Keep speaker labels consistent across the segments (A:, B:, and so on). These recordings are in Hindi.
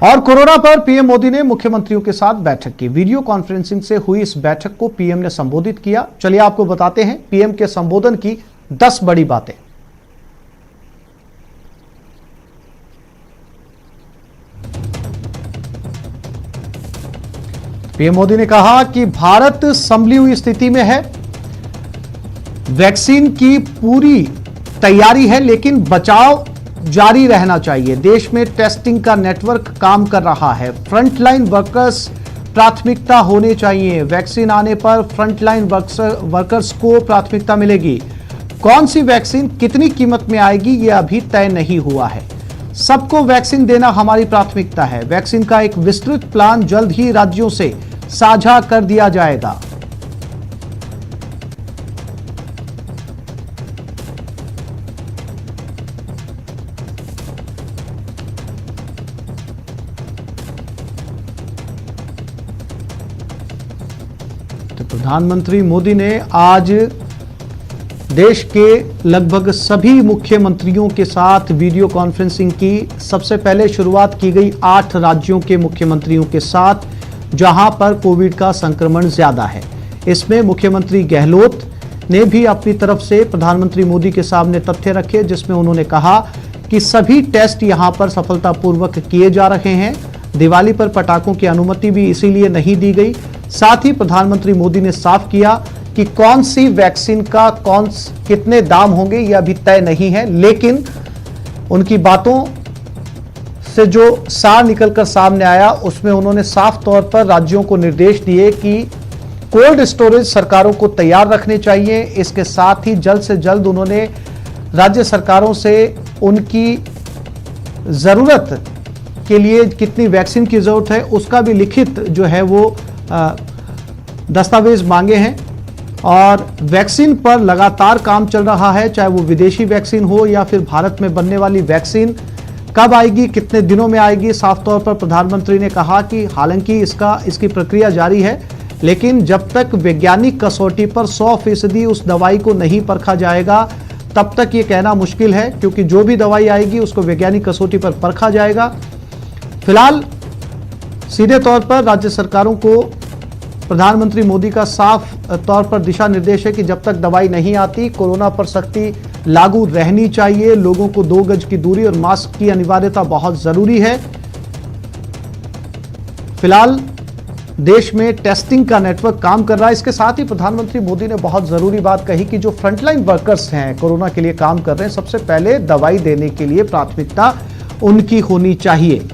A: और कोरोना पर पीएम मोदी ने मुख्यमंत्रियों के साथ बैठक की। वीडियो कॉन्फ्रेंसिंग से हुई इस बैठक को पीएम ने संबोधित किया। चलिए आपको बताते हैं पीएम के संबोधन की 10 बड़ी बातें। पीएम मोदी ने कहा कि भारत संभली हुई स्थिति में है, वैक्सीन की पूरी तैयारी है, लेकिन बचाव जारी रहना चाहिए। देश में टेस्टिंग का नेटवर्क काम कर रहा है। फ्रंटलाइन वर्कर्स प्राथमिकता होने चाहिए। वैक्सीन आने पर फ्रंटलाइन वर्कर्स को प्राथमिकता मिलेगी। कौन सी वैक्सीन कितनी कीमत में आएगी यह अभी तय नहीं हुआ है। सबको वैक्सीन देना हमारी प्राथमिकता है। वैक्सीन का एक विस्तृत प्लान जल्द ही राज्यों से साझा कर दिया जाएगा। तो प्रधानमंत्री मोदी ने आज देश के लगभग सभी मुख्यमंत्रियों के साथ वीडियो कॉन्फ्रेंसिंग की। सबसे पहले शुरुआत की गई 8 राज्यों के मुख्यमंत्रियों के साथ, जहां पर कोविड का संक्रमण ज्यादा है। इसमें मुख्यमंत्री गहलोत ने भी अपनी तरफ से प्रधानमंत्री मोदी के सामने तथ्य रखे, जिसमें उन्होंने कहा कि सभी टेस्ट यहां पर सफलतापूर्वक किए जा रहे हैं। दिवाली पर पटाखों की अनुमति भी इसीलिए नहीं दी गई। साथ ही प्रधानमंत्री मोदी ने साफ किया कि कौन सी वैक्सीन का कितने दाम होंगे यह अभी तय नहीं है, लेकिन उनकी बातों से जो सार निकलकर सामने आया उसमें उन्होंने साफ तौर पर राज्यों को निर्देश दिए कि कोल्ड स्टोरेज सरकारों को तैयार रखने चाहिए। इसके साथ ही जल्द से जल्द उन्होंने राज्य सरकारों से उनकी जरूरत के लिए कितनी वैक्सीन की जरूरत है उसका भी लिखित जो है वो दस्तावेज मांगे हैं। और वैक्सीन पर लगातार काम चल रहा है, चाहे वो विदेशी वैक्सीन हो या फिर भारत में बनने वाली वैक्सीन। कब आएगी, कितने दिनों में आएगी, साफ तौर पर प्रधानमंत्री ने कहा कि हालांकि इसकी प्रक्रिया जारी है, लेकिन जब तक वैज्ञानिक कसौटी पर 100% उस दवाई को नहीं परखा जाएगा तब तक ये कहना मुश्किल है, क्योंकि जो भी दवाई आएगी उसको वैज्ञानिक कसौटी पर परखा जाएगा। फिलहाल सीधे तौर पर राज्य सरकारों को प्रधानमंत्री मोदी का साफ तौर पर दिशा निर्देश है कि जब तक दवाई नहीं आती कोरोना पर सख्ती लागू रहनी चाहिए। लोगों को 2 गज की दूरी और मास्क की अनिवार्यता बहुत जरूरी है। फिलहाल देश में टेस्टिंग का नेटवर्क काम कर रहा है। इसके साथ ही प्रधानमंत्री मोदी ने बहुत जरूरी बात कही कि जो फ्रंटलाइन वर्कर्स हैं, कोरोना के लिए काम कर रहे हैं, सबसे पहले दवाई देने के लिए प्राथमिकता उनकी होनी चाहिए।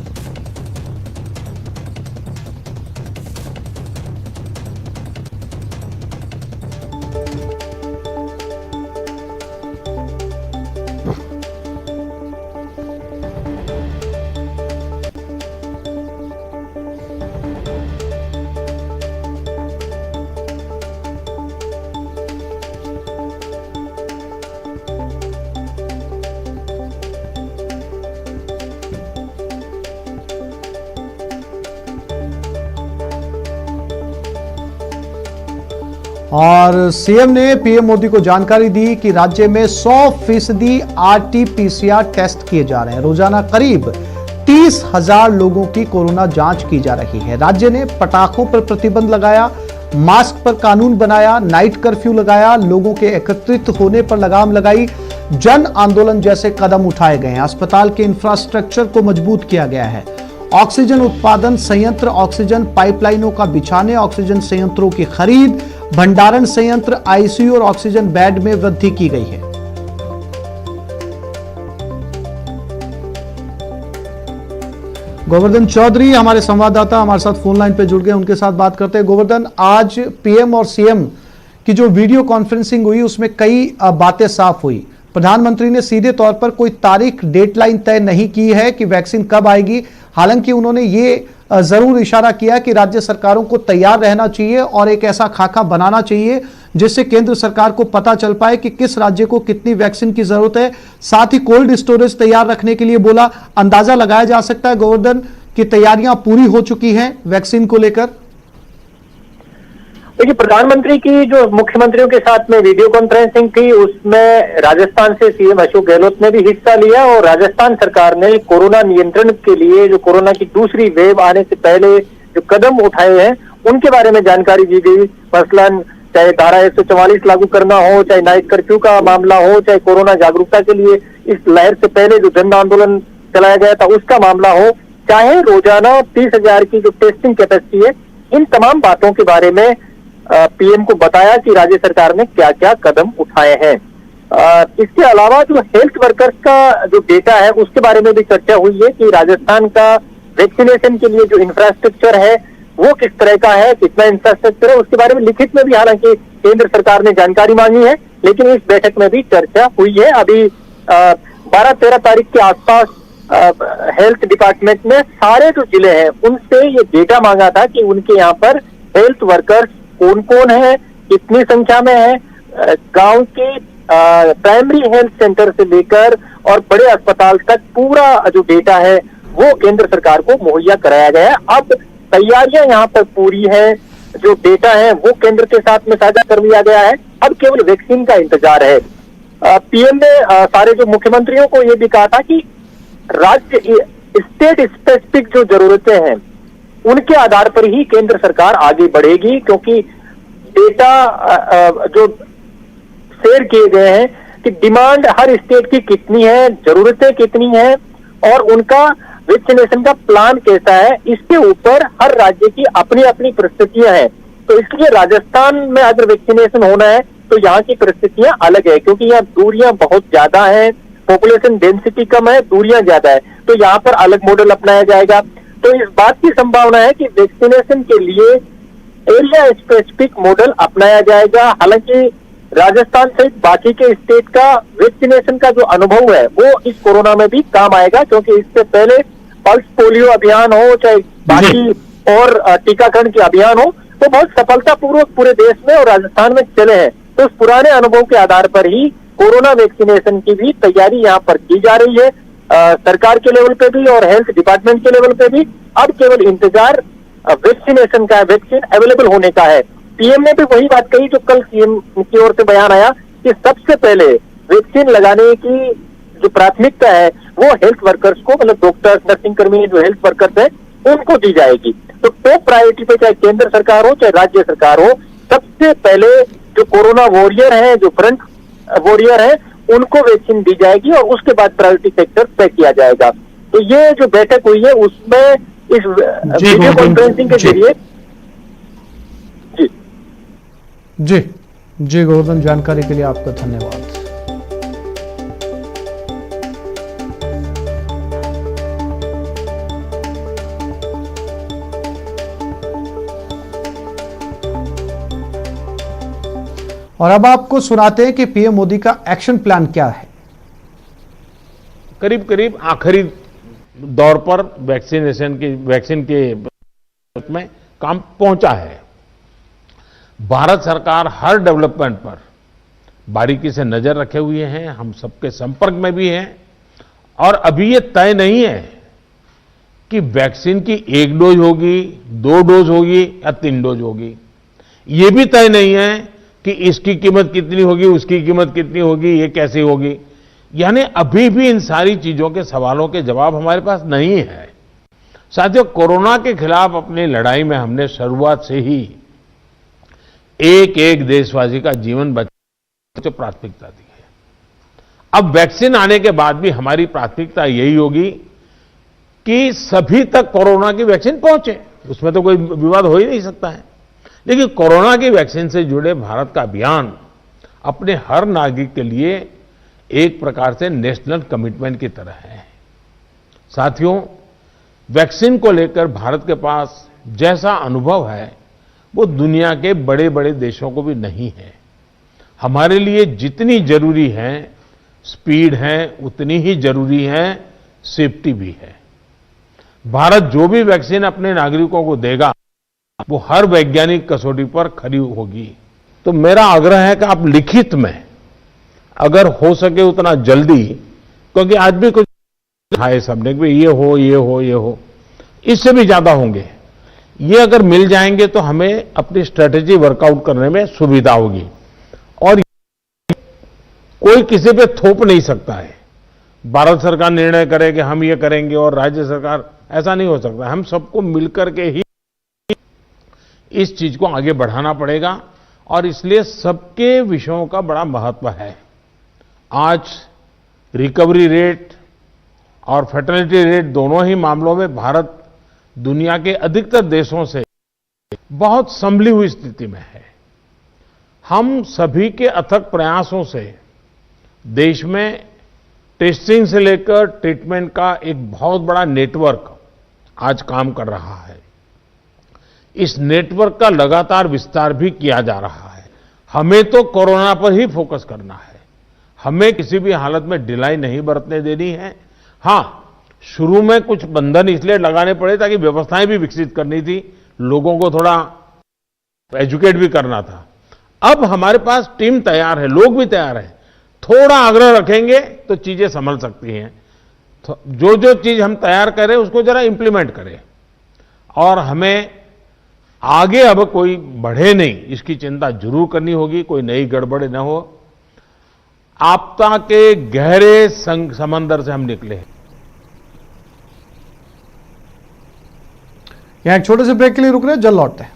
A: और सीएम ने पीएम मोदी को जानकारी दी कि राज्य में 100% RT-PCR टेस्ट किए जा रहे हैं। रोजाना करीब 30,000 लोगों की कोरोना जांच की जा रही है। राज्य ने पटाखों पर प्रतिबंध लगाया, मास्क पर कानून बनाया, नाइट कर्फ्यू लगाया, लोगों के एकत्रित होने पर लगाम लगाई, जन आंदोलन जैसे कदम उठाए गए हैं। अस्पताल के इंफ्रास्ट्रक्चर को मजबूत किया गया है। ऑक्सीजन उत्पादन संयंत्र, ऑक्सीजन पाइपलाइनों का बिछाने, ऑक्सीजन संयंत्रों की खरीद, भंडारण संयंत्र, आईसीयू और ऑक्सीजन बेड में वृद्धि की गई है। गोवर्धन चौधरी हमारे संवाददाता हमारे साथ फोन लाइन पे जुड़ गए, उनके साथ बात करते हैं। गोवर्धन, आज पीएम और सीएम की जो वीडियो कॉन्फ्रेंसिंग हुई उसमें कई बातें साफ हुई। प्रधानमंत्री ने सीधे तौर पर कोई तारीख, डेडलाइन तय नहीं की है कि वैक्सीन कब आएगी। हालांकि उन्होंने ये जरूर इशारा किया कि राज्य सरकारों को तैयार रहना चाहिए और एक ऐसा खाका बनाना चाहिए जिससे केंद्र सरकार को पता चल पाए कि किस राज्य को कितनी वैक्सीन की जरूरत है। साथ ही कोल्ड स्टोरेज तैयार रखने के लिए बोला। अंदाजा लगाया जा सकता है गोवर्धन की तैयारियां पूरी हो चुकी हैं वैक्सीन को लेकर।
B: देखिए, प्रधानमंत्री की जो मुख्यमंत्रियों के साथ में वीडियो कॉन्फ्रेंसिंग की, उसमें राजस्थान से सीएम अशोक गहलोत ने भी हिस्सा लिया और राजस्थान सरकार ने कोरोना नियंत्रण के लिए जो कोरोना की दूसरी वेव आने से पहले जो कदम उठाए हैं उनके बारे में जानकारी दी गई। मसलन चाहे धारा 144 लागू करना हो, चाहे नाइट कर्फ्यू का मामला हो, चाहे कोरोना जागरूकता के लिए इस लहर से पहले जो जन आंदोलन चलाया गया था उसका मामला हो, चाहे रोजाना 30,000 की जो टेस्टिंग कैपेसिटी है, इन तमाम बातों के बारे में पीएम को बताया कि राज्य सरकार ने क्या क्या कदम उठाए हैं। इसके अलावा जो हेल्थ वर्कर्स का जो डेटा है उसके बारे में भी चर्चा हुई है कि राजस्थान का वैक्सीनेशन के लिए जो इंफ्रास्ट्रक्चर है वो किस तरह का है, कितना इंफ्रास्ट्रक्चर है, उसके बारे में लिखित में भी हालांकि केंद्र सरकार ने जानकारी मांगी है, लेकिन इस बैठक में भी चर्चा हुई है। अभी 12-13 तारीख के आसपास हेल्थ डिपार्टमेंट ने सारे जो जिले हैं उनसे ये डेटा मांगा था कि उनके यहाँ पर हेल्थ वर्कर्स कौन कौन है, कितनी संख्या में है, गांव के प्राइमरी हेल्थ सेंटर से लेकर और बड़े अस्पताल तक पूरा जो डेटा है वो केंद्र सरकार को मुहैया कराया गया है। अब तैयारियां यहाँ पर पूरी है, जो डेटा है वो केंद्र के साथ में साझा कर लिया गया है, अब केवल वैक्सीन का इंतजार है। पीएम ने सारे जो मुख्यमंत्रियों को ये भी कहा था कि राज्य स्टेट स्पेसिफिक जो जरूरतें हैं उनके आधार पर ही केंद्र सरकार आगे बढ़ेगी, क्योंकि डेटा जो शेयर किए गए हैं कि डिमांड हर स्टेट की कितनी है, जरूरतें कितनी है और उनका वैक्सीनेशन का प्लान कैसा है, इसके ऊपर हर राज्य की अपनी अपनी परिस्थितियां हैं। तो इसलिए राजस्थान में अगर वैक्सीनेशन होना है तो यहाँ की परिस्थितियां अलग है, क्योंकि यहाँ दूरियां बहुत ज्यादा है, पॉपुलेशन डेंसिटी कम है, दूरियां ज्यादा है, तो यहाँ पर अलग मॉडल अपनाया जाएगा। तो इस बात की संभावना है कि वैक्सीनेशन के लिए एरिया स्पेसिफिक मॉडल अपनाया जाएगा। हालांकि राजस्थान सहित बाकी के स्टेट का वैक्सीनेशन का जो अनुभव है वो इस कोरोना में भी काम आएगा, क्योंकि इससे पहले पल्स पोलियो अभियान हो चाहे बाकी और टीकाकरण के अभियान हो तो बहुत सफलतापूर्वक पूरे देश में और राजस्थान में चले हैं। तो उस पुराने अनुभव के आधार पर ही कोरोना वैक्सीनेशन की भी तैयारी यहाँ पर की जा रही है, सरकार के लेवल पे भी और हेल्थ डिपार्टमेंट के लेवल पे भी। अब केवल इंतजार वैक्सीनेशन का है, वैक्सीन अवेलेबल होने का है। पीएम ने भी वही बात कही जो कल सीएम की ओर से बयान आया कि सबसे पहले वैक्सीन लगाने की जो प्राथमिकता है वो हेल्थ वर्कर्स को, मतलब डॉक्टर्स, नर्सिंग कर्मी जो हेल्थ वर्कर्स है उनको दी जाएगी। तो टॉप प्रायोरिटी पे चाहे केंद्र सरकार हो चाहे राज्य सरकार हो, सबसे पहले जो कोरोना वॉरियर है, जो फ्रंट वॉरियर है, उनको वैक्सीन दी जाएगी और उसके बाद प्रायोरिटी सेक्टर तय किया जाएगा। तो ये जो बैठक हुई है उसमें इस वीडियो कॉन्फ्रेंसिंग के जरिए
A: जी गोवर्धन, जानकारी के लिए आपका धन्यवाद। और अब आपको सुनाते हैं कि पीएम मोदी का एक्शन प्लान क्या है।
C: करीब करीब आखिरी दौर पर वैक्सीन के में काम पहुंचा है। भारत सरकार हर डेवलपमेंट पर बारीकी से नजर रखे हुए हैं, हम सबके संपर्क में भी हैं और अभी ये तय नहीं है कि वैक्सीन की 1 डोज होगी, 2 डोज होगी या 3 डोज होगी। ये भी तय नहीं है कि इसकी कीमत कितनी होगी, उसकी कीमत कितनी होगी, ये कैसे होगी। यानी अभी भी इन सारी चीजों के सवालों के जवाब हमारे पास नहीं है। साथियों, कोरोना के खिलाफ अपनी लड़ाई में हमने शुरुआत से ही एक एक देशवासी का जीवन बचाने को प्राथमिकता दी है। अब वैक्सीन आने के बाद भी हमारी प्राथमिकता यही होगी कि सभी तक कोरोना की वैक्सीन पहुंचे, उसमें तो कोई विवाद हो ही नहीं सकता है। लेकिन कोरोना की वैक्सीन से जुड़े भारत का अभियान अपने हर नागरिक के लिए एक प्रकार से नेशनल कमिटमेंट की तरह है। साथियों, वैक्सीन को लेकर भारत के पास जैसा अनुभव है वो दुनिया के बड़े बड़े देशों को भी नहीं है। हमारे लिए जितनी जरूरी है स्पीड है, उतनी ही जरूरी है सेफ्टी भी है। भारत जो भी वैक्सीन अपने नागरिकों को देगा वो हर वैज्ञानिक कसौटी पर खरी होगी। तो मेरा आग्रह है कि आप लिखित में अगर हो सके उतना जल्दी, क्योंकि आज भी कुछ है सबने कि ये हो, इससे भी ज्यादा होंगे, ये अगर मिल जाएंगे तो हमें अपनी स्ट्रेटेजी वर्कआउट करने में सुविधा होगी और कोई किसी पे थोप नहीं सकता है। भारत सरकार निर्णय करे कि हम ये करेंगे और राज्य सरकार, ऐसा नहीं हो सकता। हम सबको मिलकर के ही इस चीज को आगे बढ़ाना पड़ेगा और इसलिए सबके विषयों का बड़ा महत्व है। आज रिकवरी रेट और फर्टिलिटी रेट दोनों ही मामलों में भारत दुनिया के अधिकतर देशों से बहुत संभली हुई स्थिति में है। हम सभी के अथक प्रयासों से देश में टेस्टिंग से लेकर ट्रीटमेंट का एक बहुत बड़ा नेटवर्क आज काम कर रहा है। इस नेटवर्क का लगातार विस्तार भी किया जा रहा है। हमें तो कोरोना पर ही फोकस करना है। हमें किसी भी हालत में ढिलाई नहीं बरतने देनी है। हां, शुरू में कुछ बंधन इसलिए लगाने पड़े ताकि व्यवस्थाएं भी विकसित करनी थी, लोगों को थोड़ा एजुकेट भी करना था। अब हमारे पास टीम तैयार है, लोग भी तैयार हैं। थोड़ा आग्रह रखेंगे तो चीजें संभल सकती हैं। तो जो जो चीज हम तैयार करें उसको जरा इंप्लीमेंट करें और हमें आगे अब कोई बढ़े नहीं, इसकी चिंता जरूर करनी होगी, कोई नई गड़बड़ न हो। आपदा के गहरे समंदर से हम निकले हैं।
A: यहाँ एक छोटे से ब्रेक के लिए रुक रहे हैं, जल्द लौटते हैं।